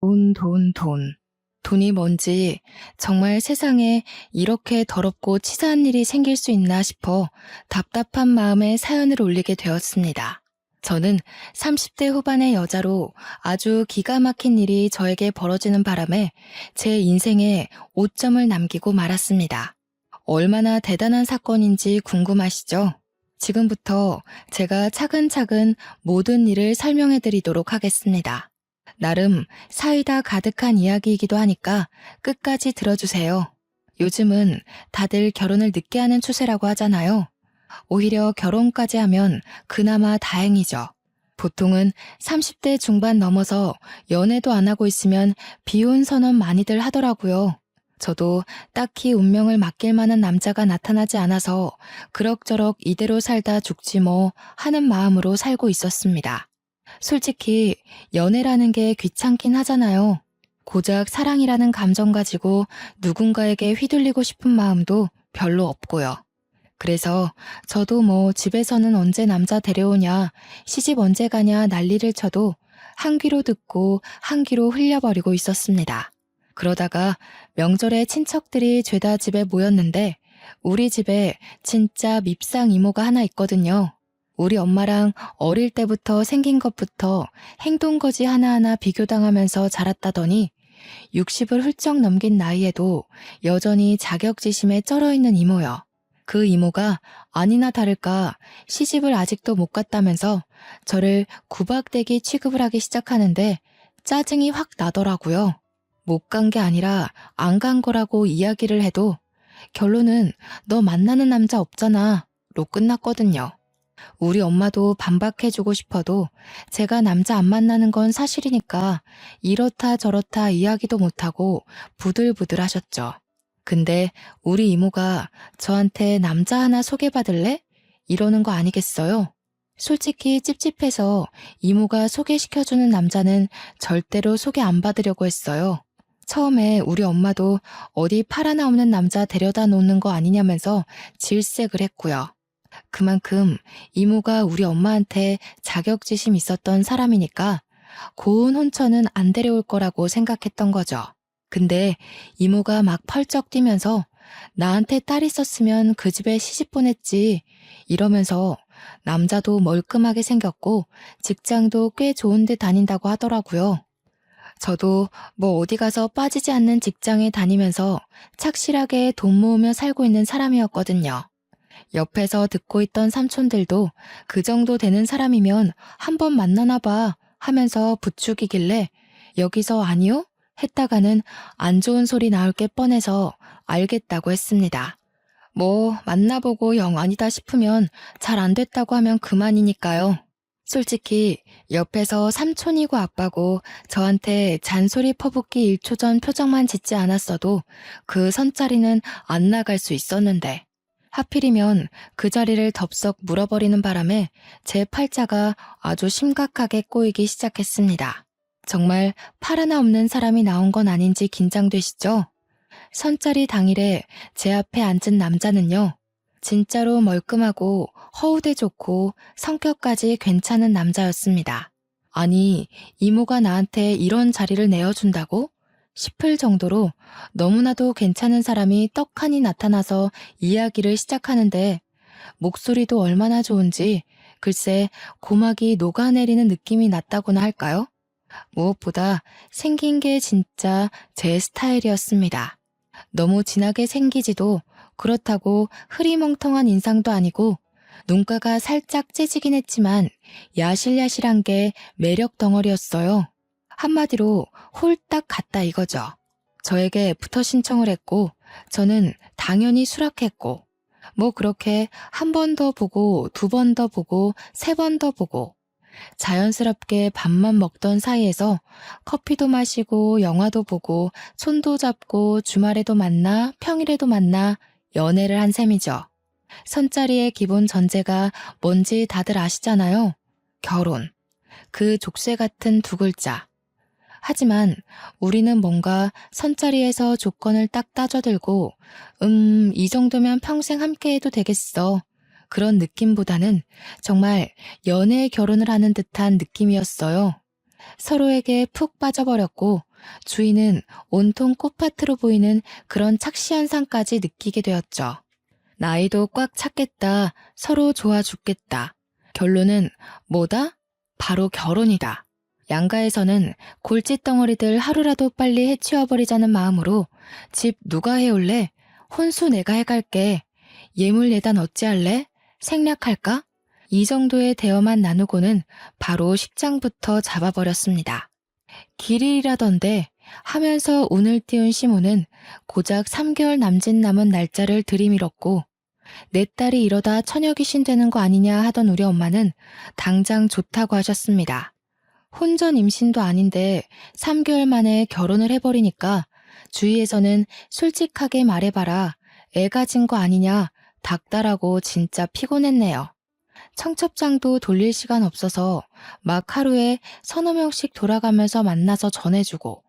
돈, 돈, 돈. 돈이 뭔지 정말 세상에 이렇게 더럽고 치사한 일이 생길 수 있나 싶어 답답한 마음에 사연을 올리게 되었습니다. 저는 30대 후반의 여자로 아주 기가 막힌 일이 저에게 벌어지는 바람에 제 인생에 오점을 남기고 말았습니다. 얼마나 대단한 사건인지 궁금하시죠? 지금부터 제가 차근차근 모든 일을 설명해 드리도록 하겠습니다. 나름 사이다 가득한 이야기이기도 하니까 끝까지 들어주세요. 요즘은 다들 결혼을 늦게 하는 추세라고 하잖아요. 오히려 결혼까지 하면 그나마 다행이죠. 보통은 30대 중반 넘어서 연애도 안 하고 있으면 비혼 선언 많이들 하더라고요. 저도 딱히 운명을 맡길 만한 남자가 나타나지 않아서 그럭저럭 이대로 살다 죽지 뭐 하는 마음으로 살고 있었습니다. 솔직히 연애라는 게 귀찮긴 하잖아요. 고작 사랑이라는 감정 가지고 누군가에게 휘둘리고 싶은 마음도 별로 없고요. 그래서 저도 뭐 집에서는 언제 남자 데려오냐, 시집 언제 가냐 난리를 쳐도 한 귀로 듣고 한 귀로 흘려버리고 있었습니다. 그러다가 명절에 친척들이 죄다 집에 모였는데 우리 집에 진짜 밉상 이모가 하나 있거든요. 우리 엄마랑 어릴 때부터 생긴 것부터 행동거지 하나하나 비교당하면서 자랐다더니 60을 훌쩍 넘긴 나이에도 여전히 자격지심에 쩔어있는 이모요. 그 이모가 아니나 다를까 시집을 아직도 못 갔다면서 저를 구박대기 취급을 하기 시작하는데 짜증이 확 나더라고요. 못 간 게 아니라 안 간 거라고 이야기를 해도 결론은 너 만나는 남자 없잖아 로 끝났거든요. 우리 엄마도 반박해주고 싶어도 제가 남자 안 만나는 건 사실이니까 이렇다 저렇다 이야기도 못하고 부들부들 하셨죠. 근데 우리 이모가 저한테 남자 하나 소개받을래? 이러는 거 아니겠어요? 솔직히 찝찝해서 이모가 소개시켜주는 남자는 절대로 소개 안 받으려고 했어요. 처음에 우리 엄마도 어디 팔 하나 없는 남자 데려다 놓는 거 아니냐면서 질색을 했고요. 그만큼 이모가 우리 엄마한테 자격지심 있었던 사람이니까 고운 혼처는 안 데려올 거라고 생각했던 거죠. 근데 이모가 막 펄쩍 뛰면서 나한테 딸 있었으면 그 집에 시집 보냈지 이러면서 남자도 멀끔하게 생겼고 직장도 꽤 좋은 데 다닌다고 하더라고요. 저도 뭐 어디 가서 빠지지 않는 직장에 다니면서 착실하게 돈 모으며 살고 있는 사람이었거든요. 옆에서 듣고 있던 삼촌들도 그 정도 되는 사람이면 한번 만나나 봐 하면서 부추기길래 여기서 아니요? 했다가는 안 좋은 소리 나올 게 뻔해서 알겠다고 했습니다. 뭐 만나보고 영 아니다 싶으면 잘 안 됐다고 하면 그만이니까요. 솔직히 옆에서 삼촌이고 아빠고 저한테 잔소리 퍼붓기 1초 전 표정만 짓지 않았어도 그 선자리는 안 나갈 수 있었는데 하필이면 그 자리를 덥석 물어버리는 바람에 제 팔자가 아주 심각하게 꼬이기 시작했습니다. 정말 팔 하나 없는 사람이 나온 건 아닌지 긴장되시죠? 선자리 당일에 제 앞에 앉은 남자는요. 진짜로 멀끔하고 허우대 좋고 성격까지 괜찮은 남자였습니다. 아니, 이모가 나한테 이런 자리를 내어준다고? 싶을 정도로 너무나도 괜찮은 사람이 떡하니 나타나서 이야기를 시작하는데 목소리도 얼마나 좋은지 글쎄 고막이 녹아내리는 느낌이 났다고나 할까요? 무엇보다 생긴 게 진짜 제 스타일이었습니다. 너무 진하게 생기지도 그렇다고 흐리멍텅한 인상도 아니고 눈가가 살짝 째지긴 했지만 야실야실한 게 매력 덩어리였어요. 한마디로 홀딱 같다 이거죠. 저에게 애프터 신청을 했고 저는 당연히 수락했고 뭐 그렇게 한 번 더 보고 두 번 더 보고 세 번 더 보고 자연스럽게 밥만 먹던 사이에서 커피도 마시고 영화도 보고 손도 잡고 주말에도 만나 평일에도 만나 연애를 한 셈이죠. 선자리의 기본 전제가 뭔지 다들 아시잖아요. 결혼. 그 족쇄 같은 두 글자. 하지만 우리는 뭔가 선자리에서 조건을 딱 따져들고 이 정도면 평생 함께해도 되겠어. 그런 느낌보다는 정말 연애 결혼을 하는 듯한 느낌이었어요. 서로에게 푹 빠져버렸고 주인은 온통 꽃밭으로 보이는 그런 착시 현상까지 느끼게 되었죠. 나이도 꽉 찼겠다. 서로 좋아 죽겠다. 결론은 뭐다? 바로 결혼이다. 양가에서는 골칫덩어리들 하루라도 빨리 해치워버리자는 마음으로 집 누가 해올래? 혼수 내가 해갈게. 예물 예단 어찌할래? 생략할까? 이 정도의 대화만 나누고는 바로 식장부터 잡아버렸습니다. 길일이라던데 하면서 운을 띄운 시모는 고작 3개월 남짓 남은 날짜를 들이밀었고 내 딸이 이러다 처녀 귀신 되는 거 아니냐 하던 우리 엄마는 당장 좋다고 하셨습니다. 혼전 임신도 아닌데 3개월 만에 결혼을 해버리니까 주위에서는 솔직하게 말해봐라. 애 가진 거 아니냐 닥달하고 진짜 피곤했네요. 청첩장도 돌릴 시간 없어서 막 하루에 서너 명씩 돌아가면서 만나서 전해주고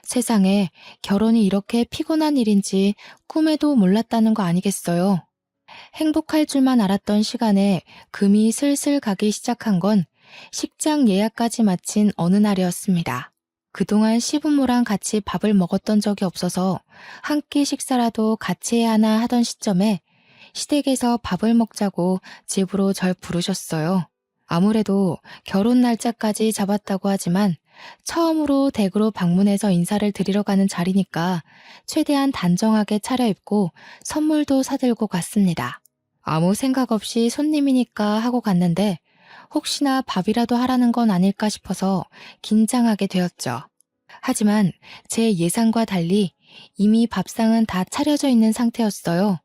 세상에 결혼이 이렇게 피곤한 일인지 꿈에도 몰랐다는 거 아니겠어요. 행복할 줄만 알았던 시간에 금이 슬슬 가기 시작한 건 식장 예약까지 마친 어느 날이었습니다. 그동안 시부모랑 같이 밥을 먹었던 적이 없어서 한 끼 식사라도 같이 해야 하나 하던 시점에 시댁에서 밥을 먹자고 집으로 절 부르셨어요. 아무래도 결혼 날짜까지 잡았다고 하지만 처음으로 댁으로 방문해서 인사를 드리러 가는 자리니까 최대한 단정하게 차려입고 선물도 사들고 갔습니다. 아무 생각 없이 손님이니까 하고 갔는데 혹시나 밥이라도 하라는 건 아닐까 싶어서 긴장하게 되었죠. 하지만 제 예상과 달리 이미 밥상은 다 차려져 있는 상태였어요.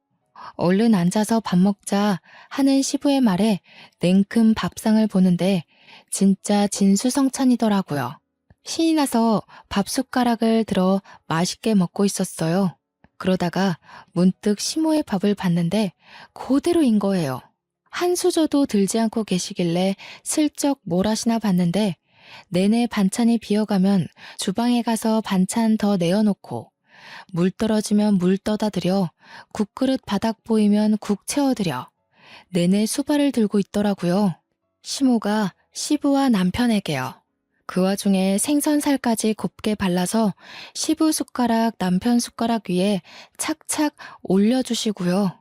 얼른 앉아서 밥 먹자 하는 시부의 말에 냉큼 밥상을 보는데 진짜 진수성찬이더라고요. 신이 나서 밥 숟가락을 들어 맛있게 먹고 있었어요. 그러다가 문득 시모의 밥을 봤는데 그대로인 거예요. 한 수저도 들지 않고 계시길래 슬쩍 뭘 하시나 봤는데 내내 반찬이 비어가면 주방에 가서 반찬 더 내어놓고 물 떨어지면 물 떠다 드려 국그릇 바닥 보이면 국 채워드려 내내 수발을 들고 있더라고요. 시모가 시부와 남편에게요. 그 와중에 생선살까지 곱게 발라서 시부 숟가락 남편 숟가락 위에 착착 올려주시고요.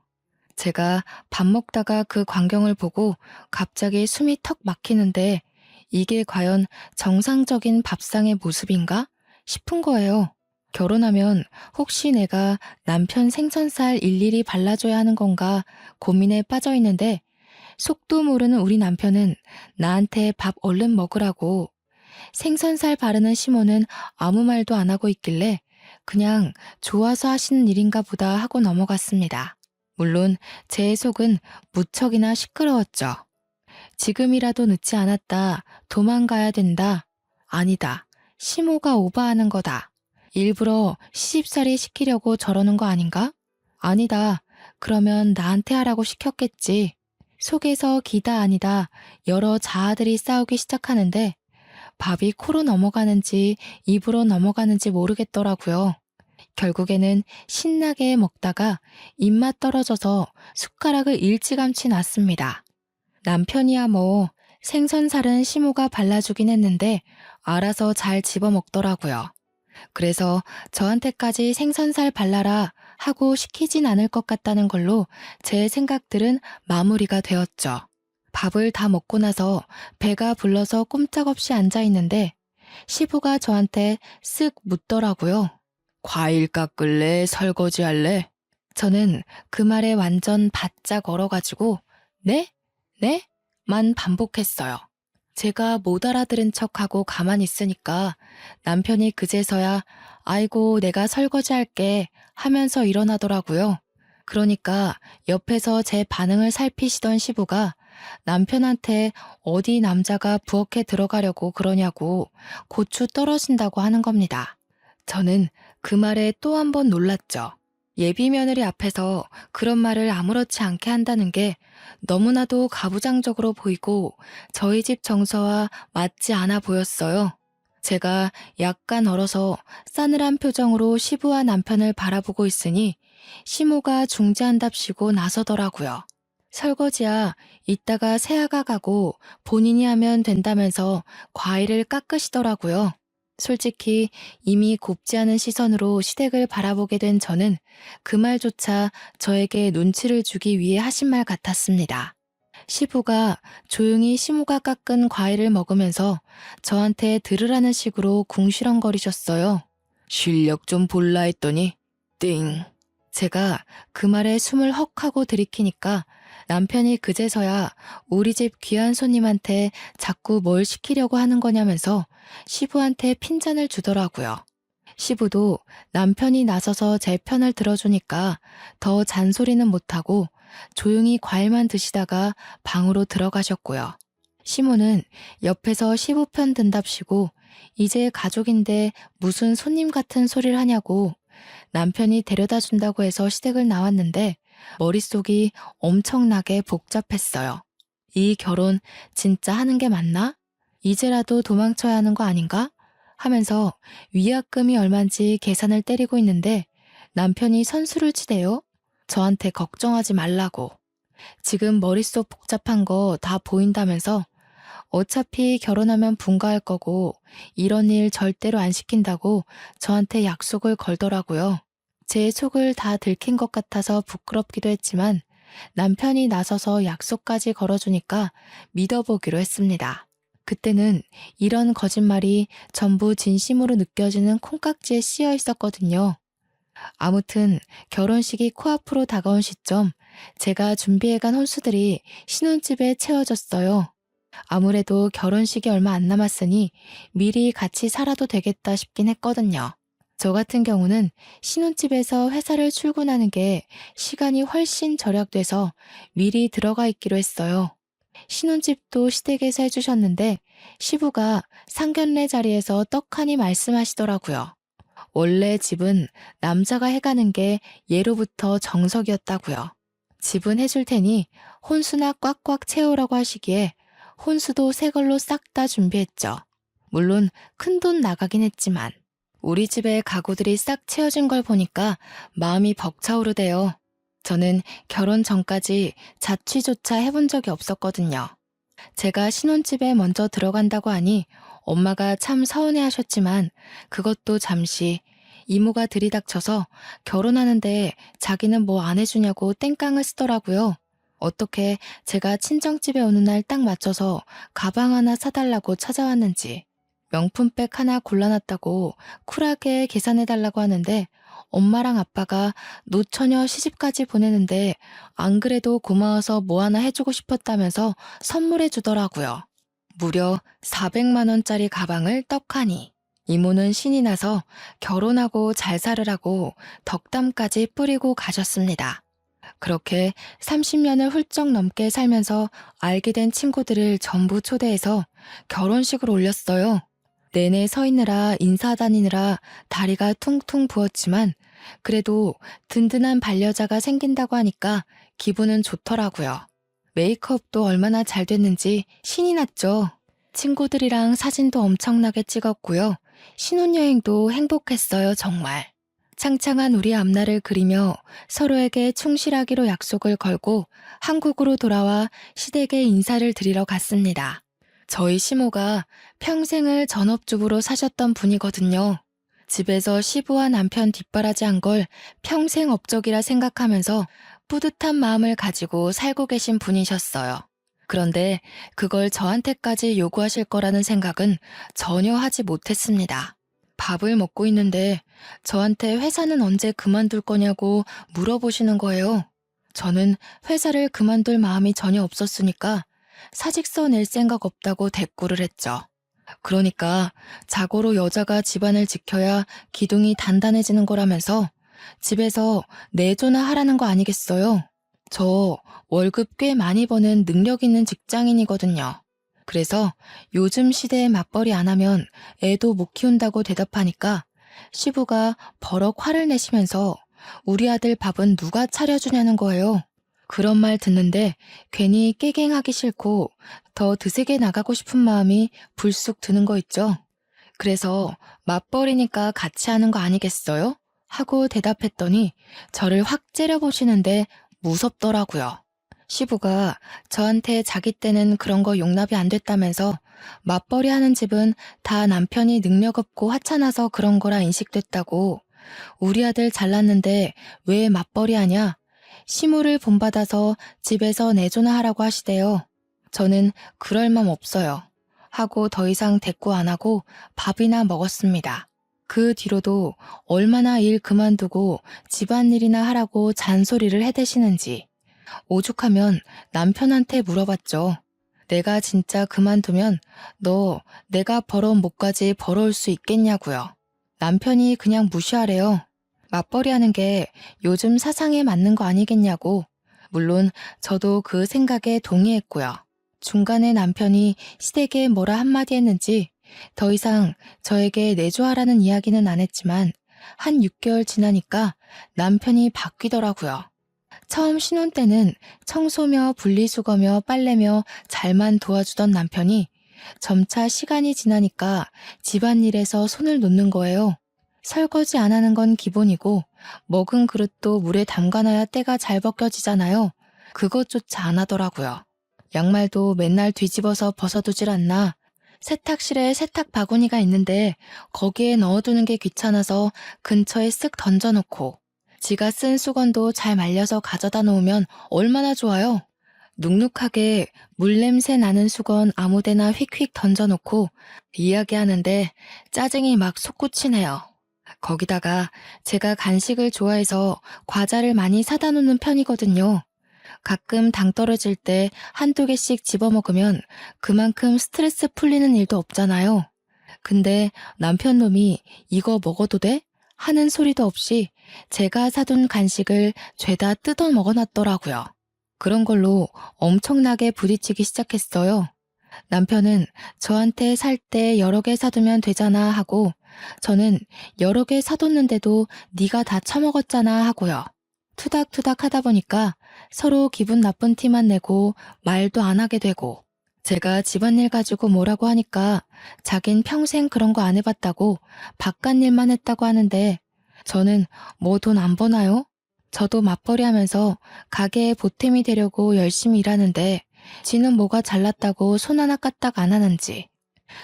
제가 밥 먹다가 그 광경을 보고 갑자기 숨이 턱 막히는데 이게 과연 정상적인 밥상의 모습인가 싶은 거예요. 결혼하면 혹시 내가 남편 생선살 일일이 발라줘야 하는 건가 고민에 빠져 있는데 속도 모르는 우리 남편은 나한테 밥 얼른 먹으라고 생선살 바르는 시모는 아무 말도 안 하고 있길래 그냥 좋아서 하시는 일인가 보다 하고 넘어갔습니다. 물론 제 속은 무척이나 시끄러웠죠. 지금이라도 늦지 않았다. 도망가야 된다. 아니다. 시모가 오버하는 거다. 일부러 시집살이 시키려고 저러는 거 아닌가? 아니다. 그러면 나한테 하라고 시켰겠지. 속에서 기다 아니다 여러 자아들이 싸우기 시작하는데 밥이 코로 넘어가는지 입으로 넘어가는지 모르겠더라고요. 결국에는 신나게 먹다가 입맛 떨어져서 숟가락을 일찌감치 놨습니다. 남편이야 뭐 생선살은 시모가 발라주긴 했는데 알아서 잘 집어먹더라고요. 그래서 저한테까지 생선살 발라라 하고 시키진 않을 것 같다는 걸로 제 생각들은 마무리가 되었죠. 밥을 다 먹고 나서 배가 불러서 꼼짝없이 앉아있는데 시부가 저한테 쓱 묻더라고요. 과일 깎을래? 설거지 할래? 저는 그 말에 완전 바짝 얼어가지고 네? 네? 만 반복했어요. 제가 못 알아들은 척하고 가만히 있으니까 남편이 그제서야 아이고 내가 설거지 할게 하면서 일어나더라고요. 그러니까 옆에서 제 반응을 살피시던 시부가 남편한테 어디 남자가 부엌에 들어가려고 그러냐고 고추 떨어진다고 하는 겁니다. 저는 그 말에 또 한 번 놀랐죠. 예비 며느리 앞에서 그런 말을 아무렇지 않게 한다는 게 너무나도 가부장적으로 보이고 저희 집 정서와 맞지 않아 보였어요. 제가 약간 얼어서 싸늘한 표정으로 시부와 남편을 바라보고 있으니 시모가 중재한답시고 나서더라고요. 설거지야 이따가 새아가 가고 본인이 하면 된다면서 과일을 깎으시더라고요. 솔직히 이미 곱지 않은 시선으로 시댁을 바라보게 된 저는 그 말조차 저에게 눈치를 주기 위해 하신 말 같았습니다. 시부가 조용히 시모가 깎은 과일을 먹으면서 저한테 들으라는 식으로 궁시렁거리셨어요. 실력 좀 볼라 했더니 띵. 제가 그 말에 숨을 헉 하고 들이키니까 남편이 그제서야 우리 집 귀한 손님한테 자꾸 뭘 시키려고 하는 거냐면서 시부한테 핀잔을 주더라고요. 시부도 남편이 나서서 제 편을 들어주니까 더 잔소리는 못하고 조용히 과일만 드시다가 방으로 들어가셨고요. 시모는 옆에서 시부 편 든답시고 이제 가족인데 무슨 손님 같은 소리를 하냐고 남편이 데려다 준다고 해서 시댁을 나왔는데 머릿속이 엄청나게 복잡했어요. 이 결혼 진짜 하는 게 맞나? 이제라도 도망쳐야 하는 거 아닌가? 하면서 위약금이 얼만지 계산을 때리고 있는데 남편이 선수를 치대요. 저한테 걱정하지 말라고. 지금 머릿속 복잡한 거 다 보인다면서 어차피 결혼하면 분가할 거고 이런 일 절대로 안 시킨다고 저한테 약속을 걸더라고요. 제 속을 다 들킨 것 같아서 부끄럽기도 했지만 남편이 나서서 약속까지 걸어주니까 믿어보기로 했습니다. 그때는 이런 거짓말이 전부 진심으로 느껴지는 콩깍지에 씌어 있었거든요. 아무튼 결혼식이 코앞으로 다가온 시점 제가 준비해간 혼수들이 신혼집에 채워졌어요. 아무래도 결혼식이 얼마 안 남았으니 미리 같이 살아도 되겠다 싶긴 했거든요. 저 같은 경우는 신혼집에서 회사를 출근하는 게 시간이 훨씬 절약돼서 미리 들어가 있기로 했어요. 신혼집도 시댁에서 해주셨는데 시부가 상견례 자리에서 떡하니 말씀하시더라고요. 원래 집은 남자가 해가는 게 예로부터 정석이었다고요. 집은 해줄 테니 혼수나 꽉꽉 채우라고 하시기에 혼수도 새 걸로 싹 다 준비했죠. 물론 큰돈 나가긴 했지만 우리 집에 가구들이 싹 채워진 걸 보니까 마음이 벅차오르대요. 저는 결혼 전까지 자취조차 해본 적이 없었거든요. 제가 신혼집에 먼저 들어간다고 하니 엄마가 참 서운해하셨지만 그것도 잠시 이모가 들이닥쳐서 결혼하는데 자기는 뭐 안 해주냐고 땡깡을 쓰더라고요. 어떻게 제가 친정집에 오는 날 딱 맞춰서 가방 하나 사달라고 찾아왔는지 명품백 하나 골라놨다고 쿨하게 계산해달라고 하는데 엄마랑 아빠가 노처녀 시집까지 보내는데 안 그래도 고마워서 뭐 하나 해주고 싶었다면서 선물해 주더라고요. 무려 400만 원짜리 가방을 떡하니. 이모는 신이 나서 결혼하고 잘 살으라고 덕담까지 뿌리고 가셨습니다. 그렇게 30년을 훌쩍 넘게 살면서 알게 된 친구들을 전부 초대해서 결혼식을 올렸어요. 내내 서 있느라 인사 다니느라 다리가 퉁퉁 부었지만 그래도 든든한 반려자가 생긴다고 하니까 기분은 좋더라고요. 메이크업도 얼마나 잘 됐는지 신이 났죠. 친구들이랑 사진도 엄청나게 찍었고요. 신혼여행도 행복했어요, 정말. 창창한 우리 앞날을 그리며 서로에게 충실하기로 약속을 걸고 한국으로 돌아와 시댁에 인사를 드리러 갔습니다. 저희 시모가 평생을 전업주부로 사셨던 분이거든요. 집에서 시부와 남편 뒷바라지한 걸 평생 업적이라 생각하면서 뿌듯한 마음을 가지고 살고 계신 분이셨어요. 그런데 그걸 저한테까지 요구하실 거라는 생각은 전혀 하지 못했습니다. 밥을 먹고 있는데 저한테 회사는 언제 그만둘 거냐고 물어보시는 거예요. 저는 회사를 그만둘 마음이 전혀 없었으니까 사직서 낼 생각 없다고 대꾸를 했죠. 그러니까 자고로 여자가 집안을 지켜야 기둥이 단단해지는 거라면서 집에서 내조나 하라는 거 아니겠어요? 저 월급 꽤 많이 버는 능력 있는 직장인이거든요. 그래서 요즘 시대에 맞벌이 안 하면 애도 못 키운다고 대답하니까 시부가 버럭 화를 내시면서 우리 아들 밥은 누가 차려주냐는 거예요. 그런 말 듣는데 괜히 깨갱하기 싫고 더 드세게 나가고 싶은 마음이 불쑥 드는 거 있죠. 그래서 맞벌이니까 같이 하는 거 아니겠어요? 하고 대답했더니 저를 확 째려보시는데 무섭더라고요. 시부가 저한테 자기 때는 그런 거 용납이 안 됐다면서 맞벌이 하는 집은 다 남편이 능력 없고 하찮아서 그런 거라 인식됐다고. 우리 아들 잘났는데 왜 맞벌이 하냐? 시무를 본받아서 집에서 내조나 하라고 하시대요. 저는 그럴 맘 없어요. 하고 더 이상 대꾸 안 하고 밥이나 먹었습니다. 그 뒤로도 얼마나 일 그만두고 집안일이나 하라고 잔소리를 해대시는지 오죽하면 남편한테 물어봤죠. 내가 진짜 그만두면 너 내가 벌어온 목까지 벌어올 수 있겠냐고요. 남편이 그냥 무시하래요. 맞벌이 하는 게 요즘 사상에 맞는 거 아니겠냐고. 물론 저도 그 생각에 동의했고요. 중간에 남편이 시댁에 뭐라 한마디 했는지 더 이상 저에게 내조하라는 이야기는 안 했지만 한 6개월 지나니까 남편이 바뀌더라고요. 처음 신혼 때는 청소며 분리수거며 빨래며 잘만 도와주던 남편이 점차 시간이 지나니까 집안일에서 손을 놓는 거예요. 설거지 안 하는 건 기본이고 먹은 그릇도 물에 담가놔야 때가 잘 벗겨지잖아요. 그것조차 안 하더라고요. 양말도 맨날 뒤집어서 벗어두질 않나. 세탁실에 세탁 바구니가 있는데 거기에 넣어두는 게 귀찮아서 근처에 쓱 던져놓고 지가 쓴 수건도 잘 말려서 가져다 놓으면 얼마나 좋아요. 눅눅하게 물냄새 나는 수건 아무데나 휙휙 던져놓고 이야기하는데 짜증이 막 솟구치네요. 거기다가 제가 간식을 좋아해서 과자를 많이 사다 놓는 편이거든요. 가끔 당 떨어질 때 한두 개씩 집어먹으면 그만큼 스트레스 풀리는 일도 없잖아요. 근데 남편 놈이 이거 먹어도 돼? 하는 소리도 없이 제가 사둔 간식을 죄다 뜯어 먹어놨더라고요. 그런 걸로 엄청나게 부딪히기 시작했어요. 남편은 저한테 살 때 여러 개 사두면 되잖아 하고 저는 여러 개 사뒀는데도 네가 다 처먹었잖아 하고요. 투닥투닥 하다 보니까 서로 기분 나쁜 티만 내고 말도 안 하게 되고 제가 집안일 가지고 뭐라고 하니까 자긴 평생 그런 거 안 해봤다고 바깥일만 했다고 하는데 저는 뭐 돈 안 버나요? 저도 맞벌이 하면서 가게에 보탬이 되려고 열심히 일하는데 지는 뭐가 잘났다고 손 하나 까딱 안 하는지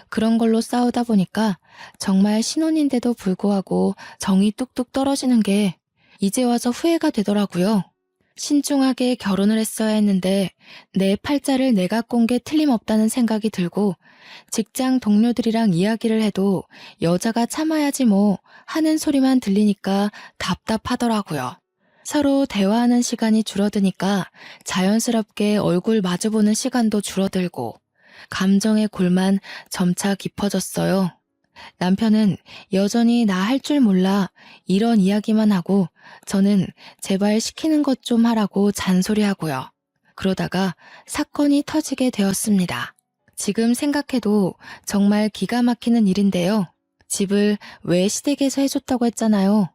그런 걸로 싸우다 보니까 정말 신혼인데도 불구하고 정이 뚝뚝 떨어지는 게 이제 와서 후회가 되더라고요. 신중하게 결혼을 했어야 했는데 내 팔자를 내가 꼰 게 틀림없다는 생각이 들고 직장 동료들이랑 이야기를 해도 여자가 참아야지 뭐 하는 소리만 들리니까 답답하더라고요. 서로 대화하는 시간이 줄어드니까 자연스럽게 얼굴 마주보는 시간도 줄어들고 감정의 골만 점차 깊어졌어요. 남편은 여전히 나 할 줄 몰라 이런 이야기만 하고 저는 제발 시키는 것 좀 하라고 잔소리하고요. 그러다가 사건이 터지게 되었습니다. 지금 생각해도 정말 기가 막히는 일인데요. 집을 왜 시댁에서 해줬다고 했잖아요.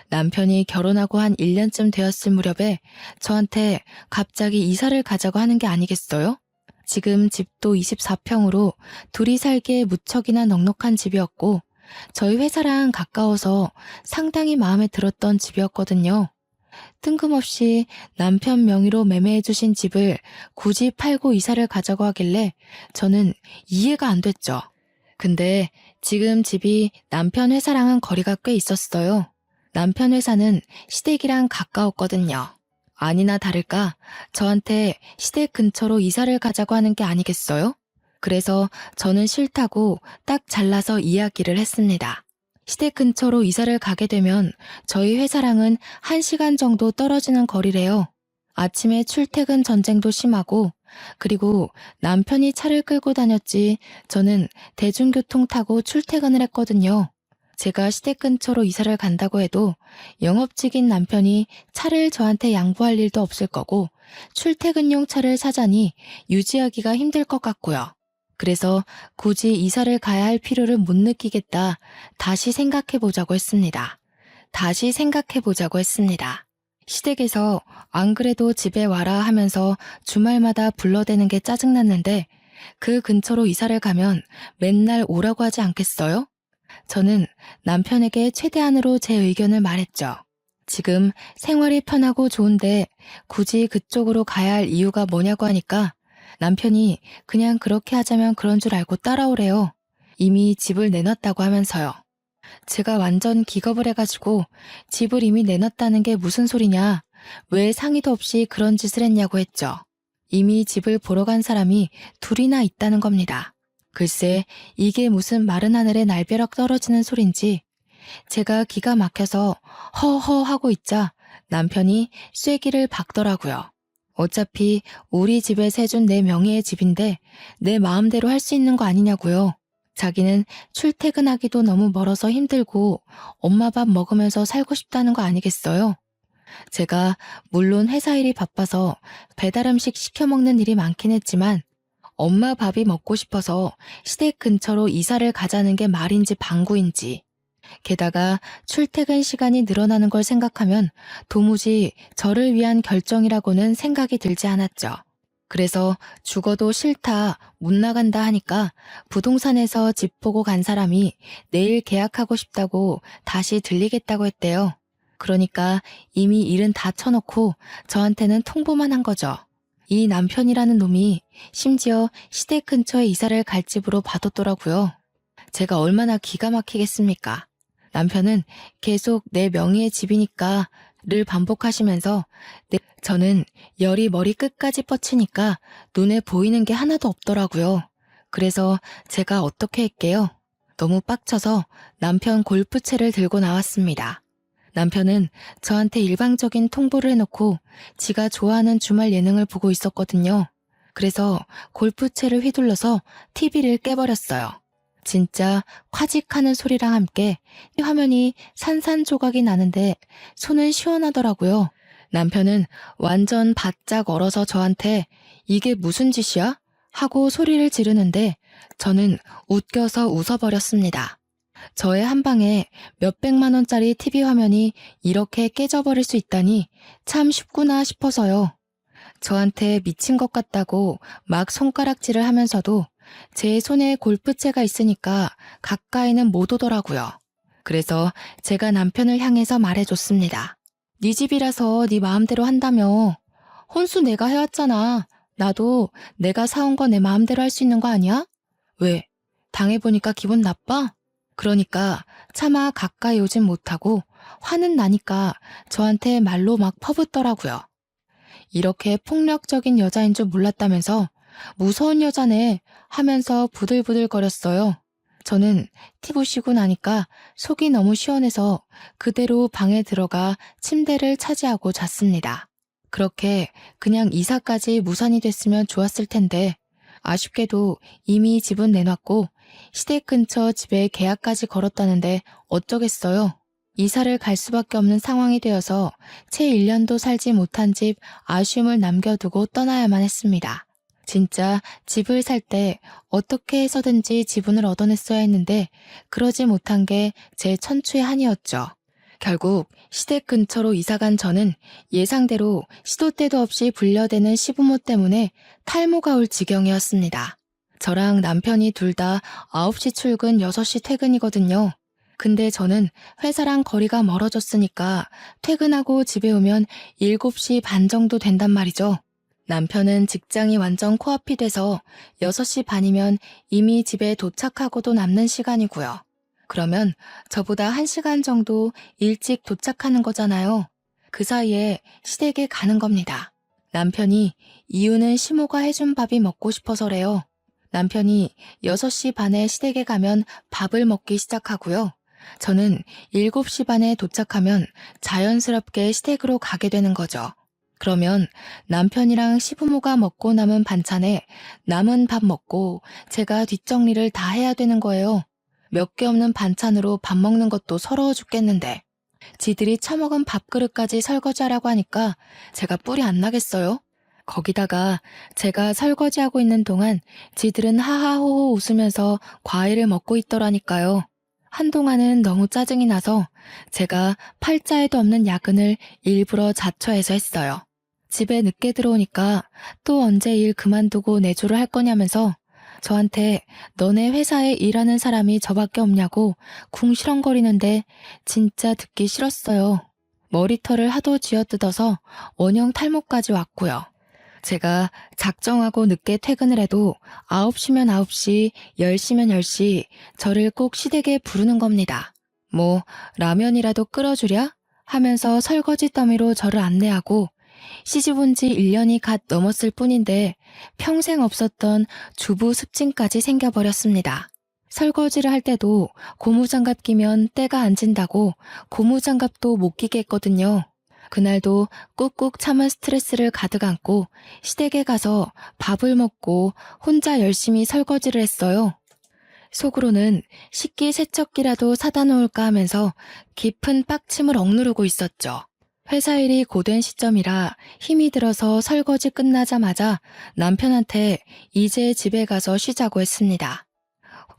남편이 결혼하고 한 1년쯤 되었을 무렵에 저한테 갑자기 이사를 가자고 하는 게 아니겠어요? 지금 집도 24평으로 둘이 살기에 무척이나 넉넉한 집이었고 저희 회사랑 가까워서 상당히 마음에 들었던 집이었거든요. 뜬금없이 남편 명의로 매매해 주신 집을 굳이 팔고 이사를 가자고 하길래 저는 이해가 안 됐죠. 근데 지금 집이 남편 회사랑은 거리가 꽤 있었어요. 남편 회사는 시댁이랑 가까웠거든요. 아니나 다를까 저한테 시댁 근처로 이사를 가자고 하는 게 아니겠어요? 그래서 저는 싫다고 딱 잘라서 이야기를 했습니다. 시댁 근처로 이사를 가게 되면 저희 회사랑은 1시간 정도 떨어지는 거리래요. 아침에 출퇴근 전쟁도 심하고 그리고 남편이 차를 끌고 다녔지 저는 대중교통 타고 출퇴근을 했거든요. 제가 시댁 근처로 이사를 간다고 해도 영업직인 남편이 차를 저한테 양보할 일도 없을 거고 출퇴근용 차를 사자니 유지하기가 힘들 것 같고요. 그래서 굳이 이사를 가야 할 필요를 못 느끼겠다. 다시 생각해 보자고 했습니다. 시댁에서 안 그래도 집에 와라 하면서 주말마다 불러대는 게 짜증났는데 그 근처로 이사를 가면 맨날 오라고 하지 않겠어요? 저는 남편에게 최대한으로 제 의견을 말했죠. 지금 생활이 편하고 좋은데 굳이 그쪽으로 가야 할 이유가 뭐냐고 하니까 남편이 그냥 그렇게 하자면 그런 줄 알고 따라오래요. 이미 집을 내놨다고 하면서요. 제가 완전 기겁을 해가지고 집을 이미 내놨다는 게 무슨 소리냐, 왜 상의도 없이 그런 짓을 했냐고 했죠. 이미 집을 보러 간 사람이 둘이나 있다는 겁니다. 글쎄, 이게 무슨 마른 하늘에 날벼락 떨어지는 소린지 제가 기가 막혀서 허허 하고 있자 남편이 쐐기를 박더라고요. 어차피 우리 집에 세준 내 명의의 집인데 내 마음대로 할 수 있는 거 아니냐고요. 자기는 출퇴근하기도 너무 멀어서 힘들고 엄마 밥 먹으면서 살고 싶다는 거 아니겠어요? 제가 물론 회사 일이 바빠서 배달 음식 시켜 먹는 일이 많긴 했지만 엄마 밥이 먹고 싶어서 시댁 근처로 이사를 가자는 게 말인지 방구인지, 게다가 출퇴근 시간이 늘어나는 걸 생각하면 도무지 저를 위한 결정이라고는 생각이 들지 않았죠. 그래서 죽어도 싫다, 못 나간다 하니까 부동산에서 집 보고 간 사람이 내일 계약하고 싶다고 다시 들리겠다고 했대요. 그러니까 이미 일은 다 쳐놓고 저한테는 통보만 한 거죠. 이 남편이라는 놈이 심지어 시댁 근처에 이사를 갈 집으로 봐뒀더라고요. 제가 얼마나 기가 막히겠습니까? 남편은 계속 내 명의의 집이니까 를 반복하시면서 저는 열이 머리 끝까지 뻗치니까 눈에 보이는 게 하나도 없더라고요. 그래서 제가 어떻게 할게요? 너무 빡쳐서 남편 골프채를 들고 나왔습니다. 남편은 저한테 일방적인 통보를 해놓고 지가 좋아하는 주말 예능을 보고 있었거든요. 그래서 골프채를 휘둘러서 TV를 깨버렸어요. 진짜 콰직하는 소리랑 함께 화면이 산산조각이 나는데 손은 시원하더라고요. 남편은 완전 바짝 얼어서 저한테 이게 무슨 짓이야? 하고 소리를 지르는데 저는 웃겨서 웃어버렸습니다. 저의 한 방에 몇백만 원짜리 TV 화면이 이렇게 깨져버릴 수 있다니 참 쉽구나 싶어서요. 저한테 미친 것 같다고 막 손가락질을 하면서도 제 손에 골프채가 있으니까 가까이는 못 오더라고요. 그래서 제가 남편을 향해서 말해줬습니다. 네 집이라서 네 마음대로 한다며. 혼수 내가 해왔잖아. 나도 내가 사온 거 내 마음대로 할 수 있는 거 아니야? 왜? 당해보니까 기분 나빠? 그러니까 차마 가까이 오진 못하고 화는 나니까 저한테 말로 막 퍼붓더라고요. 이렇게 폭력적인 여자인 줄 몰랐다면서 무서운 여자네 하면서 부들부들거렸어요. 저는 티 부시고 나니까 속이 너무 시원해서 그대로 방에 들어가 침대를 차지하고 잤습니다. 그렇게 그냥 이사까지 무산이 됐으면 좋았을 텐데 아쉽게도 이미 집은 내놨고 시댁 근처 집에 계약까지 걸었다는데 어쩌겠어요. 이사를 갈 수밖에 없는 상황이 되어서 채 1년도 살지 못한 집 아쉬움을 남겨두고 떠나야만 했습니다. 진짜 집을 살 때 어떻게 해서든지 지분을 얻어냈어야 했는데 그러지 못한 게 제 천추의 한이었죠. 결국 시댁 근처로 이사간 저는 예상대로 시도 때도 없이 불려대는 시부모 때문에 탈모가 올 지경이었습니다. 저랑 남편이 둘 다 9시 출근 6시 퇴근이거든요. 근데 저는 회사랑 거리가 멀어졌으니까 퇴근하고 집에 오면 7시 반 정도 된단 말이죠. 남편은 직장이 완전 코앞이 돼서 6시 반이면 이미 집에 도착하고도 남는 시간이고요. 그러면 저보다 1시간 정도 일찍 도착하는 거잖아요. 그 사이에 시댁에 가는 겁니다. 남편이 이유는 시모가 해준 밥이 먹고 싶어서래요. 남편이 6시 반에 시댁에 가면 밥을 먹기 시작하고요. 저는 7시 반에 도착하면 자연스럽게 시댁으로 가게 되는 거죠. 그러면 남편이랑 시부모가 먹고 남은 반찬에 남은 밥 먹고 제가 뒷정리를 다 해야 되는 거예요. 몇 개 없는 반찬으로 밥 먹는 것도 서러워 죽겠는데 지들이 처먹은 밥그릇까지 설거지하라고 하니까 제가 뿔이 안 나겠어요? 거기다가 제가 설거지하고 있는 동안 지들은 하하호호 웃으면서 과일을 먹고 있더라니까요. 한동안은 너무 짜증이 나서 제가 팔자에도 없는 야근을 일부러 자처해서 했어요. 집에 늦게 들어오니까 또 언제 일 그만두고 내조를 할 거냐면서 저한테 너네 회사에 일하는 사람이 저밖에 없냐고 궁시렁거리는데 진짜 듣기 싫었어요. 머리털을 하도 쥐어뜯어서 원형 탈모까지 왔고요. 제가 작정하고 늦게 퇴근을 해도 9시면 9시, 10시면 10시 저를 꼭 시댁에 부르는 겁니다. 뭐 라면이라도 끓여주랴? 하면서 설거지 더미로 저를 안내하고 시집 온 지 1년이 갓 넘었을 뿐인데 평생 없었던 주부 습진까지 생겨버렸습니다. 설거지를 할 때도 고무장갑 끼면 때가 안 진다고 고무장갑도 못 끼게 했거든요. 그날도 꾹꾹 참은 스트레스를 가득 안고 시댁에 가서 밥을 먹고 혼자 열심히 설거지를 했어요. 속으로는 식기세척기라도 사다 놓을까 하면서 깊은 빡침을 억누르고 있었죠. 회사 일이 고된 시점이라 힘이 들어서 설거지 끝나자마자 남편한테 이제 집에 가서 쉬자고 했습니다.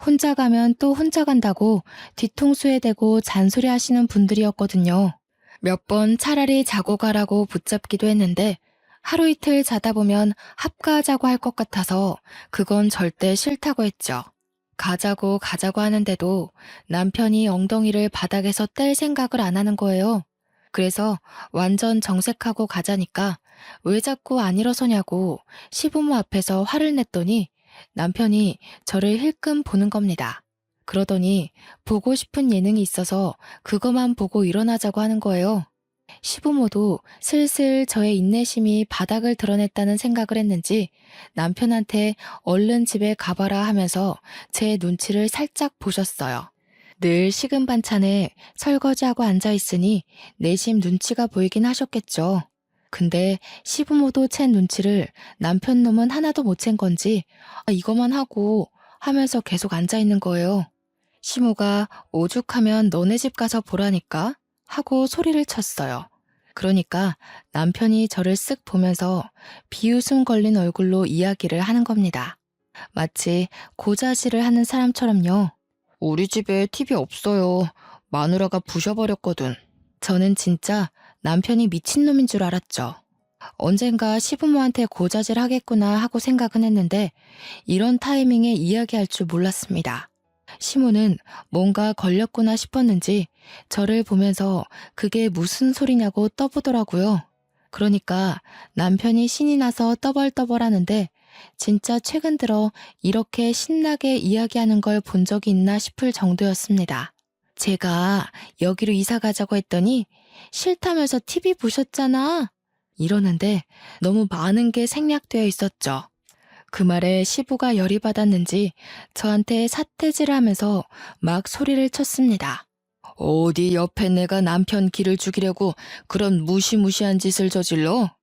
혼자 가면 또 혼자 간다고 뒤통수에 대고 잔소리 하시는 분들이었거든요. 몇 번 차라리 자고 가라고 붙잡기도 했는데 하루 이틀 자다 보면 합가하자고 할 것 같아서 그건 절대 싫다고 했죠. 가자고 하는데도 남편이 엉덩이를 바닥에서 뗄 생각을 안 하는 거예요. 그래서 완전 정색하고 가자니까 왜 자꾸 안 일어서냐고 시부모 앞에서 화를 냈더니 남편이 저를 힐끔 보는 겁니다. 그러더니 보고 싶은 예능이 있어서 그것만 보고 일어나자고 하는 거예요. 시부모도 슬슬 저의 인내심이 바닥을 드러냈다는 생각을 했는지 남편한테 얼른 집에 가봐라 하면서 제 눈치를 살짝 보셨어요. 늘 식은 반찬에 설거지하고 앉아있으니 내심 눈치가 보이긴 하셨겠죠. 근데 시부모도 챈 눈치를 남편 놈은 하나도 못 챈 건지 이거만 하고 하면서 계속 앉아있는 거예요. 시모가 오죽하면 너네 집 가서 보라니까 하고 소리를 쳤어요. 그러니까 남편이 저를 쓱 보면서 비웃음 걸린 얼굴로 이야기를 하는 겁니다. 마치 고자질을 하는 사람처럼요. 우리 집에 TV 없어요. 마누라가 부셔버렸거든. 저는 진짜 남편이 미친놈인 줄 알았죠. 언젠가 시부모한테 고자질 하겠구나 하고 생각은 했는데 이런 타이밍에 이야기할 줄 몰랐습니다. 시모는 뭔가 걸렸구나 싶었는지 저를 보면서 그게 무슨 소리냐고 떠보더라고요. 그러니까 남편이 신이 나서 떠벌떠벌하는데 진짜 최근 들어 이렇게 신나게 이야기하는 걸 본 적이 있나 싶을 정도였습니다. 제가 여기로 이사 가자고 했더니 싫다면서 TV 보셨잖아. 이러는데 너무 많은 게 생략되어 있었죠. 그 말에 시부가 열이 받았는지 저한테 삿대질을 하면서 막 소리를 쳤습니다. 어디 옆에 내가 남편 기를 죽이려고 그런 무시무시한 짓을 저질러?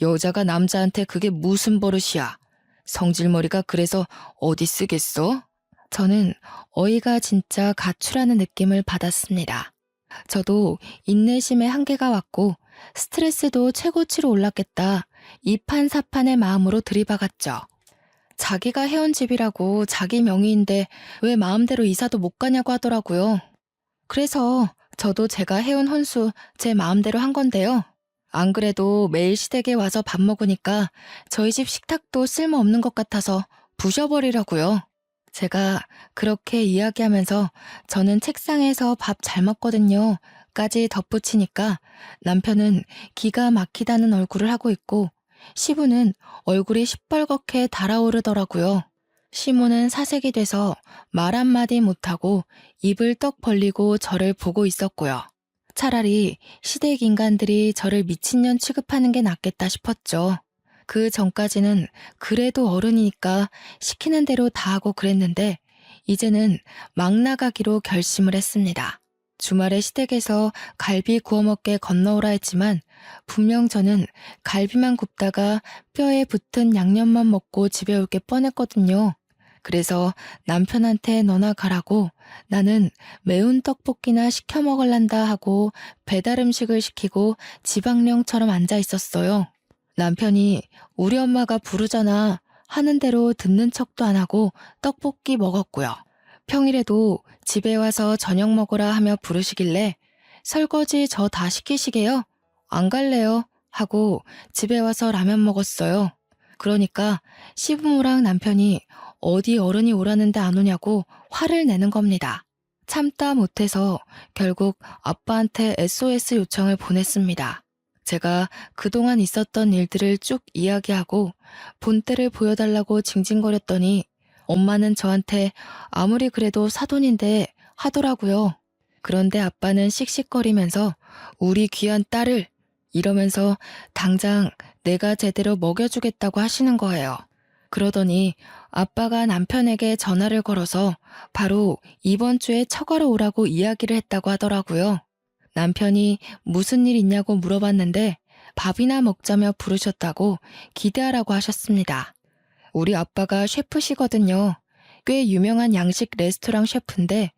여자가 남자한테 그게 무슨 버릇이야? 성질머리가 그래서 어디 쓰겠어? 저는 어이가 진짜 가출하는 느낌을 받았습니다. 저도 인내심의 한계가 왔고 스트레스도 최고치로 올랐겠다. 이판사판의 마음으로 들이박았죠. 자기가 해온 집이라고 자기 명의인데 왜 마음대로 이사도 못 가냐고 하더라고요. 그래서 저도 제가 해온 혼수 제 마음대로 한 건데요. 안 그래도 매일 시댁에 와서 밥 먹으니까 저희 집 식탁도 쓸모없는 것 같아서 부셔버리라고요. 제가 그렇게 이야기하면서 저는 책상에서 밥 잘 먹거든요. 까지 덧붙이니까 남편은 기가 막히다는 얼굴을 하고 있고 시부는 얼굴이 시뻘겋게 달아오르더라고요. 시모는 사색이 돼서 말 한마디 못하고 입을 떡 벌리고 저를 보고 있었고요. 차라리 시댁 인간들이 저를 미친년 취급하는 게 낫겠다 싶었죠. 그 전까지는 그래도 어른이니까 시키는 대로 다 하고 그랬는데 이제는 막 나가기로 결심을 했습니다. 주말에 시댁에서 갈비 구워 먹게 건너오라 했지만 분명 저는 갈비만 굽다가 뼈에 붙은 양념만 먹고 집에 올 게 뻔했거든요. 그래서 남편한테 너나 가라고 나는 매운 떡볶이나 시켜 먹을란다 하고 배달 음식을 시키고 지방령처럼 앉아 있었어요. 남편이 우리 엄마가 부르잖아 하는 대로 듣는 척도 안 하고 떡볶이 먹었고요. 평일에도 집에 와서 저녁 먹으라 하며 부르시길래 설거지 저 다 시키시게요? 안 갈래요 하고 집에 와서 라면 먹었어요. 그러니까 시부모랑 남편이 어디 어른이 오라는데 안 오냐고 화를 내는 겁니다. 참다 못해서 결국 아빠한테 SOS 요청을 보냈습니다. 제가 그동안 있었던 일들을 쭉 이야기하고 본때를 보여달라고 징징거렸더니 엄마는 저한테 아무리 그래도 사돈인데 하더라고요. 그런데 아빠는 씩씩거리면서 우리 귀한 딸을 이러면서 당장 내가 제대로 먹여주겠다고 하시는 거예요. 그러더니 아빠가 남편에게 전화를 걸어서 바로 이번 주에 처가로 오라고 이야기를 했다고 하더라고요. 남편이 무슨 일 있냐고 물어봤는데 밥이나 먹자며 부르셨다고 기대하라고 하셨습니다. 우리 아빠가 셰프시거든요. 꽤 유명한 양식 레스토랑 셰프인데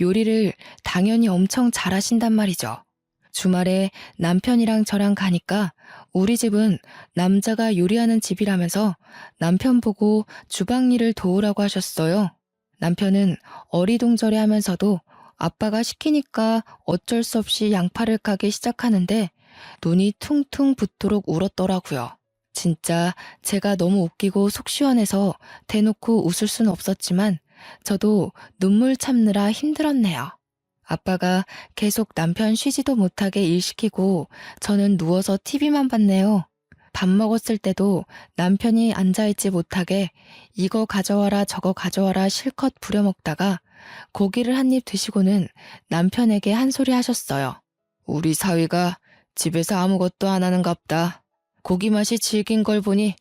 요리를 당연히 엄청 잘하신단 말이죠. 주말에 남편이랑 저랑 가니까 우리 집은 남자가 요리하는 집이라면서 남편 보고 주방 일을 도우라고 하셨어요. 남편은 어리둥절해 하면서도 아빠가 시키니까 어쩔 수 없이 양파를 까기 시작하는데 눈이 퉁퉁 붓도록 울었더라고요. 진짜 제가 너무 웃기고 속 시원해서 대놓고 웃을 수는 없었지만 저도 눈물 참느라 힘들었네요. 아빠가 계속 남편 쉬지도 못하게 일 시키고 저는 누워서 TV만 봤네요. 밥 먹었을 때도 남편이 앉아있지 못하게 이거 가져와라 저거 가져와라 실컷 부려먹다가 고기를 한 입 드시고는 남편에게 한 소리 하셨어요. 우리 사위가 집에서 아무것도 안 하는갑다. 고기 맛이 질긴 걸 보니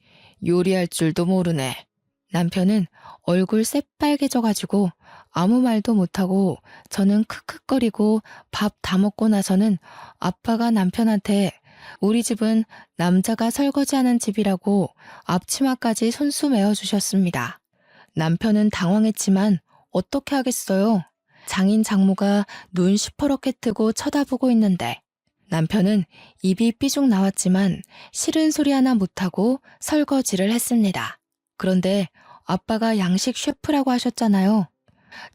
요리할 줄도 모르네. 남편은 얼굴 새빨개져가지고 아무 말도 못하고 저는 크크거리고 밥 다 먹고 나서는 아빠가 남편한테 우리 집은 남자가 설거지하는 집이라고 앞치마까지 손수 메어주셨습니다. 남편은 당황했지만 어떻게 하겠어요? 장인 장모가 눈 시퍼렇게 뜨고 쳐다보고 있는데 남편은 입이 삐죽 나왔지만 싫은 소리 하나 못하고 설거지를 했습니다. 그런데 아빠가 양식 셰프라고 하셨잖아요.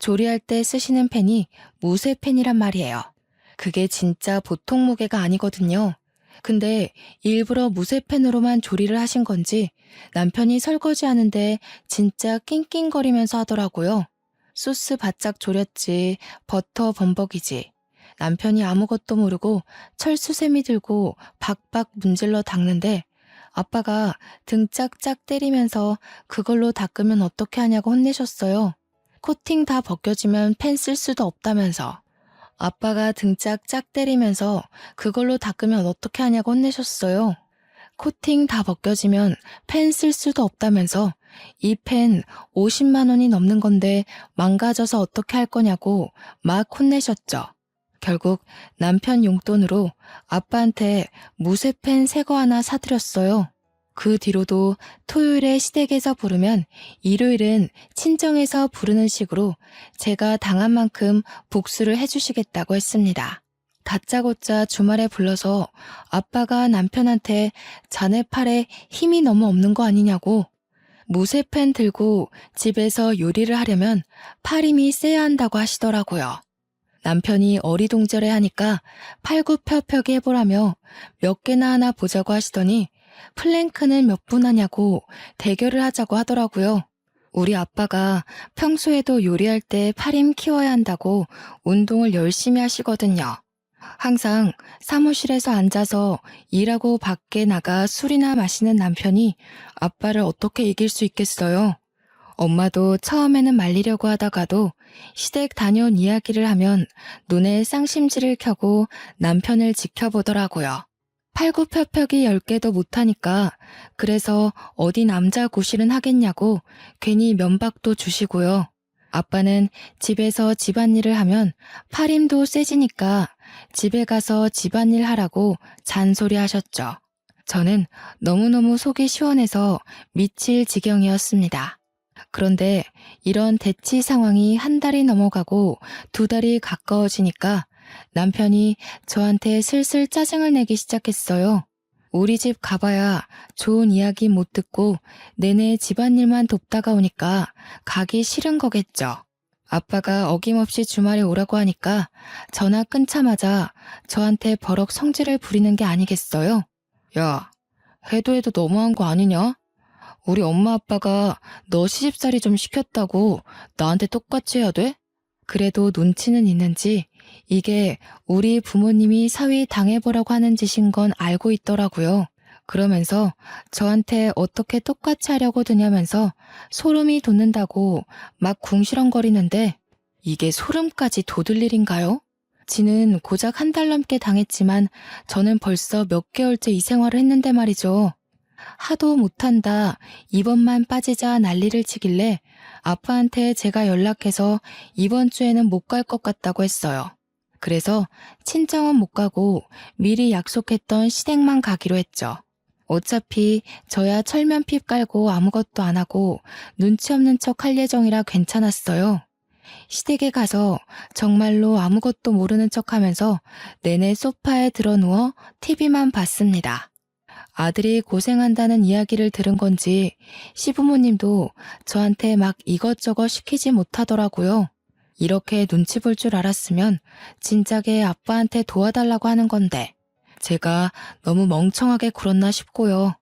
조리할 때 쓰시는 팬이 무쇠팬이란 말이에요. 그게 진짜 보통 무게가 아니거든요. 근데 일부러 무쇠팬으로만 조리를 하신 건지 남편이 설거지하는데 진짜 낑낑거리면서 하더라고요. 소스 바짝 졸였지, 버터 범벅이지. 남편이 아무것도 모르고 철수세미 들고 박박 문질러 닦는데 아빠가 등 짝짝 때리면서 그걸로 닦으면 어떻게 하냐고 혼내셨어요. 코팅 다 벗겨지면 펜 쓸 수도 없다면서. 아빠가 등 짝짝 때리면서 그걸로 닦으면 어떻게 하냐고 혼내셨어요. 코팅 다 벗겨지면 펜 쓸 수도 없다면서 이 펜 50만 원이 넘는 건데 망가져서 어떻게 할 거냐고 막 혼내셨죠. 결국 남편 용돈으로 아빠한테 무쇠펜 새 거 하나 사드렸어요. 그 뒤로도 토요일에 시댁에서 부르면 일요일은 친정에서 부르는 식으로 제가 당한 만큼 복수를 해주시겠다고 했습니다. 다짜고짜 주말에 불러서 아빠가 남편한테 자네 팔에 힘이 너무 없는 거 아니냐고 무쇠펜 들고 집에서 요리를 하려면 팔 힘이 세야 한다고 하시더라고요. 남편이 어리둥절해 하니까 팔굽혀펴기 해보라며 몇 개나 하나 보자고 하시더니 플랭크는 몇 분 하냐고 대결을 하자고 하더라고요. 우리 아빠가 평소에도 요리할 때 팔힘 키워야 한다고 운동을 열심히 하시거든요. 항상 사무실에서 앉아서 일하고 밖에 나가 술이나 마시는 남편이 아빠를 어떻게 이길 수 있겠어요? 엄마도 처음에는 말리려고 하다가도 시댁 다녀온 이야기를 하면 눈에 쌍심지를 켜고 남편을 지켜보더라고요. 팔굽혀펴기 10개도 못하니까 그래서 어디 남자 구실은 하겠냐고 괜히 면박도 주시고요. 아빠는 집에서 집안일을 하면 팔힘도 세지니까 집에 가서 집안일 하라고 잔소리 하셨죠. 저는 너무너무 속이 시원해서 미칠 지경이었습니다. 그런데 이런 대치 상황이 한 달이 넘어가고 두 달이 가까워지니까 남편이 저한테 슬슬 짜증을 내기 시작했어요. 우리 집 가봐야 좋은 이야기 못 듣고 내내 집안일만 돕다가 오니까 가기 싫은 거겠죠. 아빠가 어김없이 주말에 오라고 하니까 전화 끊자마자 저한테 버럭 성질을 부리는 게 아니겠어요? 야, 해도 너무한 거 아니냐? 우리 엄마 아빠가 너 시집살이 좀 시켰다고 나한테 똑같이 해야 돼? 그래도 눈치는 있는지 이게 우리 부모님이 사위 당해보라고 하는 짓인 건 알고 있더라고요. 그러면서 저한테 어떻게 똑같이 하려고 드냐면서 소름이 돋는다고 막 궁시렁거리는데 이게 소름까지 돋을 일인가요? 지는 고작 한 달 넘게 당했지만 저는 벌써 몇 개월째 이 생활을 했는데 말이죠. 하도 못한다, 이번만 빠지자 난리를 치길래 아빠한테 제가 연락해서 이번 주에는 못 갈 것 같다고 했어요. 그래서 친정은 못 가고 미리 약속했던 시댁만 가기로 했죠. 어차피 저야 철면피 깔고 아무것도 안 하고 눈치 없는 척 할 예정이라 괜찮았어요. 시댁에 가서 정말로 아무것도 모르는 척 하면서 내내 소파에 드러누워 TV만 봤습니다. 아들이 고생한다는 이야기를 들은 건지 시부모님도 저한테 막 이것저것 시키지 못하더라고요. 이렇게 눈치 볼 줄 알았으면 진작에 아빠한테 도와달라고 하는 건데 제가 너무 멍청하게 굴었나 싶고요.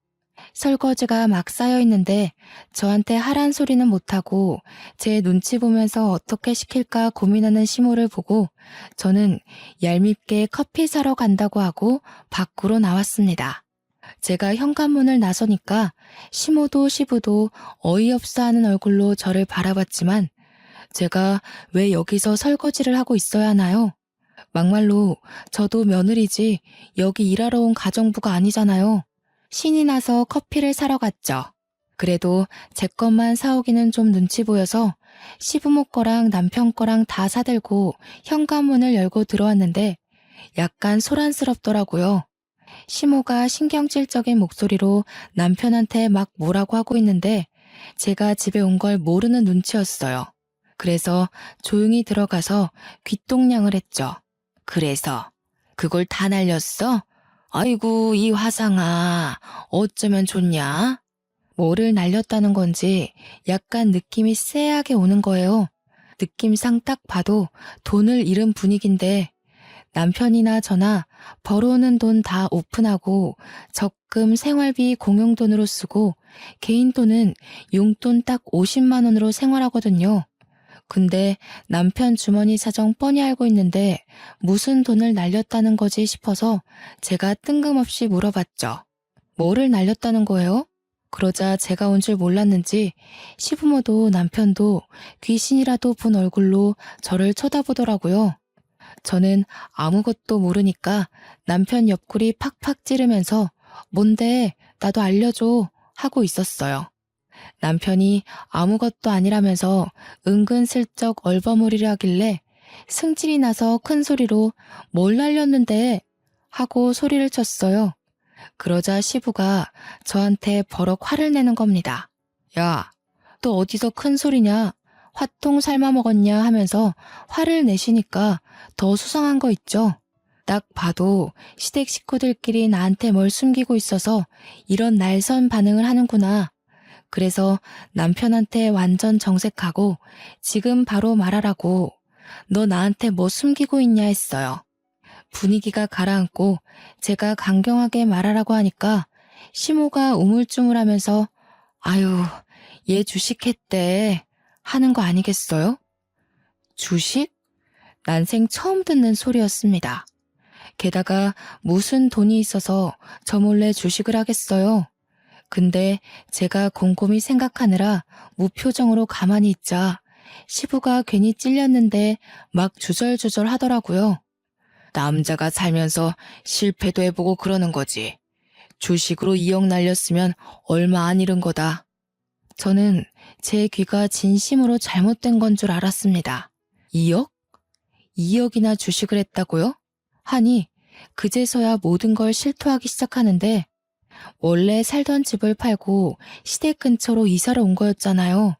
설거지가 막 쌓여 있는데 저한테 하란 소리는 못하고 제 눈치 보면서 어떻게 시킬까 고민하는 시모를 보고 저는 얄밉게 커피 사러 간다고 하고 밖으로 나왔습니다. 제가 현관문을 나서니까 시모도 시부도 어이없어 하는 얼굴로 저를 바라봤지만 제가 왜 여기서 설거지를 하고 있어야 하나요? 막말로 저도 며느리지 여기 일하러 온 가정부가 아니잖아요. 신이 나서 커피를 사러 갔죠. 그래도 제 것만 사오기는 좀 눈치 보여서 시부모 거랑 남편 거랑 다 사들고 현관문을 열고 들어왔는데 약간 소란스럽더라고요. 시모가 신경질적인 목소리로 남편한테 막 뭐라고 하고 있는데 제가 집에 온 걸 모르는 눈치였어요. 그래서 조용히 들어가서 귓동냥을 했죠. 그래서 그걸 다 날렸어? 아이고 이 화상아 어쩌면 좋냐? 뭐를 날렸다는 건지 약간 느낌이 쎄하게 오는 거예요. 느낌상 딱 봐도 돈을 잃은 분위기인데 남편이나 저나 벌어오는 돈 다 오픈하고 적금 생활비 공용돈으로 쓰고 개인 돈은 용돈 딱 50만 원으로 생활하거든요. 근데 남편 주머니 사정 뻔히 알고 있는데 무슨 돈을 날렸다는 거지 싶어서 제가 뜬금없이 물어봤죠. 뭐를 날렸다는 거예요? 그러자 제가 온 줄 몰랐는지 시부모도 남편도 귀신이라도 본 얼굴로 저를 쳐다보더라고요. 저는 아무것도 모르니까 남편 옆구리 팍팍 찌르면서 뭔데 나도 알려줘 하고 있었어요. 남편이 아무것도 아니라면서 은근슬쩍 얼버무리려 하길래 승질이 나서 큰 소리로 뭘 날렸는데 하고 소리를 쳤어요. 그러자 시부가 저한테 버럭 화를 내는 겁니다. 야, 또 어디서 큰 소리냐? 화통 삶아 먹었냐 하면서 화를 내시니까 더 수상한 거 있죠. 딱 봐도 시댁 식구들끼리 나한테 뭘 숨기고 있어서 이런 날선 반응을 하는구나. 그래서 남편한테 완전 정색하고 지금 바로 말하라고 너 나한테 뭐 숨기고 있냐 했어요. 분위기가 가라앉고 제가 강경하게 말하라고 하니까 시모가 우물쭈물하면서 아유 얘 주식했대 하는 거 아니겠어요? 주식? 난생 처음 듣는 소리였습니다. 게다가 무슨 돈이 있어서 저 몰래 주식을 하겠어요. 근데 제가 곰곰이 생각하느라 무표정으로 가만히 있자 시부가 괜히 찔렸는데 막 주절주절 하더라고요. 남자가 살면서 실패도 해보고 그러는 거지. 주식으로 2억 날렸으면 얼마 안 잃은 거다. 저는 제 귀가 진심으로 잘못된 건 줄 알았습니다. 2억? 2억이나 주식을 했다고요? 하니 그제서야 모든 걸 실토하기 시작하는데 원래 살던 집을 팔고 시댁 근처로 이사를 온 거였잖아요.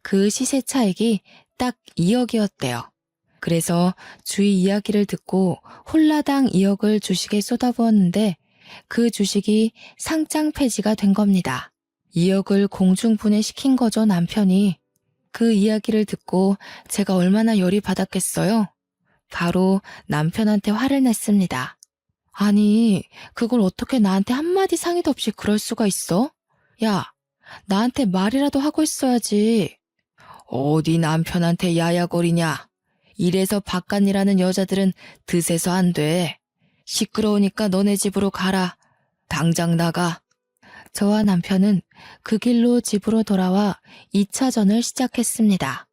그 시세 차익이 딱 2억이었대요. 그래서 주위 이야기를 듣고 홀라당 2억을 주식에 쏟아부었는데 그 주식이 상장 폐지가 된 겁니다. 2억을 공중분해시킨 거죠, 남편이. 그 이야기를 듣고 제가 얼마나 열이 받았겠어요? 바로 남편한테 화를 냈습니다. 아니, 그걸 어떻게 나한테 한마디 상의도 없이 그럴 수가 있어? 야, 나한테 말이라도 하고 있어야지. 어디 남편한테 야야거리냐? 이래서 바깥일하는 여자들은 드세서 안 돼. 시끄러우니까 너네 집으로 가라. 당장 나가. 저와 남편은 그 길로 집으로 돌아와 2차전을 시작했습니다.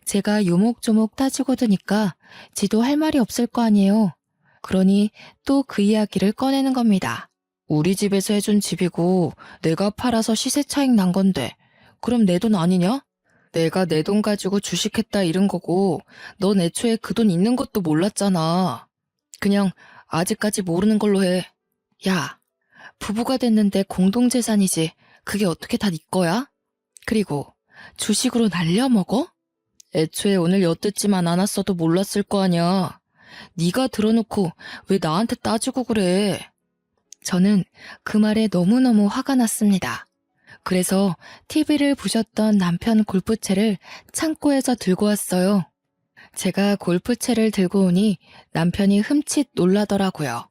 제가 요목조목 따지고 드니까 지도 할 말이 없을 거 아니에요. 그러니 또 그 이야기를 꺼내는 겁니다. 우리 집에서 해준 집이고 내가 팔아서 시세 차익 난 건데 그럼 내 돈 아니냐? 내가 내 돈 가지고 주식했다 이런 거고 넌 애초에 그 돈 있는 것도 몰랐잖아. 그냥 아직까지 모르는 걸로 해. 야, 부부가 됐는데 공동재산이지 그게 어떻게 다 네 거야? 그리고 주식으로 날려먹어? 애초에 오늘 엿듣지만 않았어도 몰랐을 거 아냐. 네가 들어놓고 왜 나한테 따지고 그래? 저는 그 말에 너무너무 화가 났습니다. 그래서 TV를 보셨던 남편 골프채를 창고에서 들고 왔어요. 제가 골프채를 들고 오니 남편이 흠칫 놀라더라고요.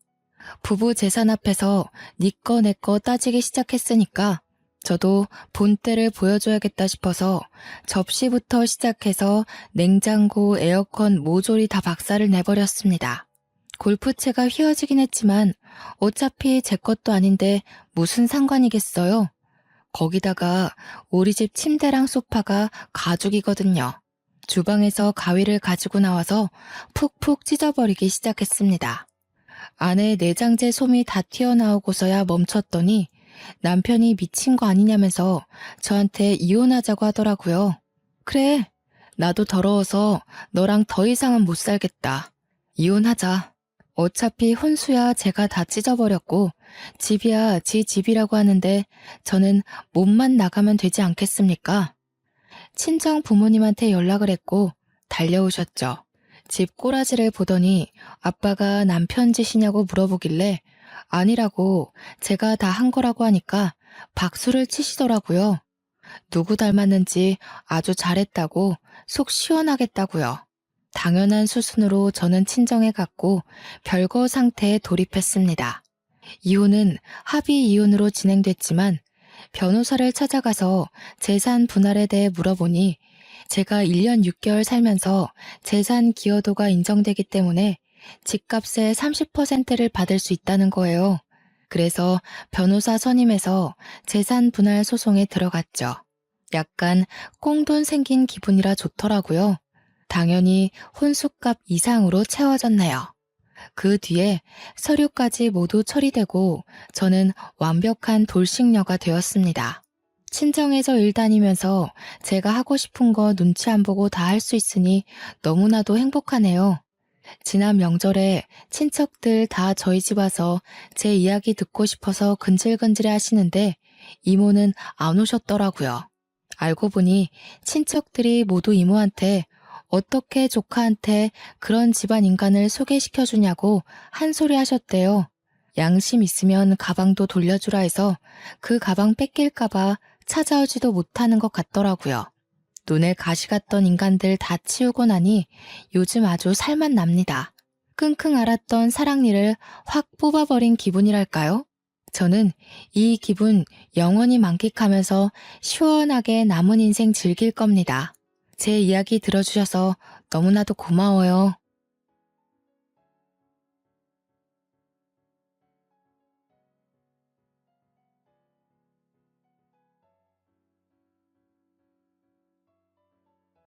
부부 재산 앞에서 네 거 내 거 따지기 시작했으니까 저도 본때를 보여줘야겠다 싶어서 접시부터 시작해서 냉장고, 에어컨, 모조리 다 박살을 내버렸습니다. 골프채가 휘어지긴 했지만 어차피 제 것도 아닌데 무슨 상관이겠어요. 거기다가 우리 집 침대랑 소파가 가죽이거든요. 주방에서 가위를 가지고 나와서 푹푹 찢어버리기 시작했습니다. 안에 내장재 솜이 다 튀어나오고서야 멈췄더니 남편이 미친 거 아니냐면서 저한테 이혼하자고 하더라고요. 그래, 나도 더러워서 너랑 더 이상은 못 살겠다. 이혼하자. 어차피 혼수야 제가 다 찢어버렸고 집이야 지 집이라고 하는데 저는 몸만 나가면 되지 않겠습니까? 친정 부모님한테 연락을 했고 달려오셨죠. 집 꼬라지를 보더니 아빠가 남편 짓이냐고 물어보길래 아니라고 제가 다 한 거라고 하니까 박수를 치시더라고요. 누구 닮았는지 아주 잘했다고 속 시원하겠다고요. 당연한 수순으로 저는 친정에 갔고 별거 상태에 돌입했습니다. 이혼은 합의 이혼으로 진행됐지만 변호사를 찾아가서 재산 분할에 대해 물어보니 제가 1년 6개월 살면서 재산 기여도가 인정되기 때문에 집값의 30%를 받을 수 있다는 거예요. 그래서 변호사 선임해서 재산 분할 소송에 들어갔죠. 약간 꽁돈 생긴 기분이라 좋더라고요. 당연히 혼수값 이상으로 채워졌네요. 그 뒤에 서류까지 모두 처리되고 저는 완벽한 돌싱녀가 되었습니다. 친정에서 일 다니면서 제가 하고 싶은 거 눈치 안 보고 다 할 수 있으니 너무나도 행복하네요. 지난 명절에 친척들 다 저희 집 와서 제 이야기 듣고 싶어서 근질근질 하시는데 이모는 안 오셨더라고요. 알고 보니 친척들이 모두 이모한테 어떻게 조카한테 그런 집안 인간을 소개시켜주냐고 한 소리 하셨대요. 양심 있으면 가방도 돌려주라 해서 그 가방 뺏길까봐 찾아오지도 못하는 것 같더라고요. 눈에 가시 갔던 인간들 다 치우고 나니 요즘 아주 살만 납니다. 끙끙 앓았던 사랑니를 확 뽑아버린 기분이랄까요? 저는 이 기분 영원히 만끽하면서 시원하게 남은 인생 즐길 겁니다. 제 이야기 들어주셔서 너무나도 고마워요.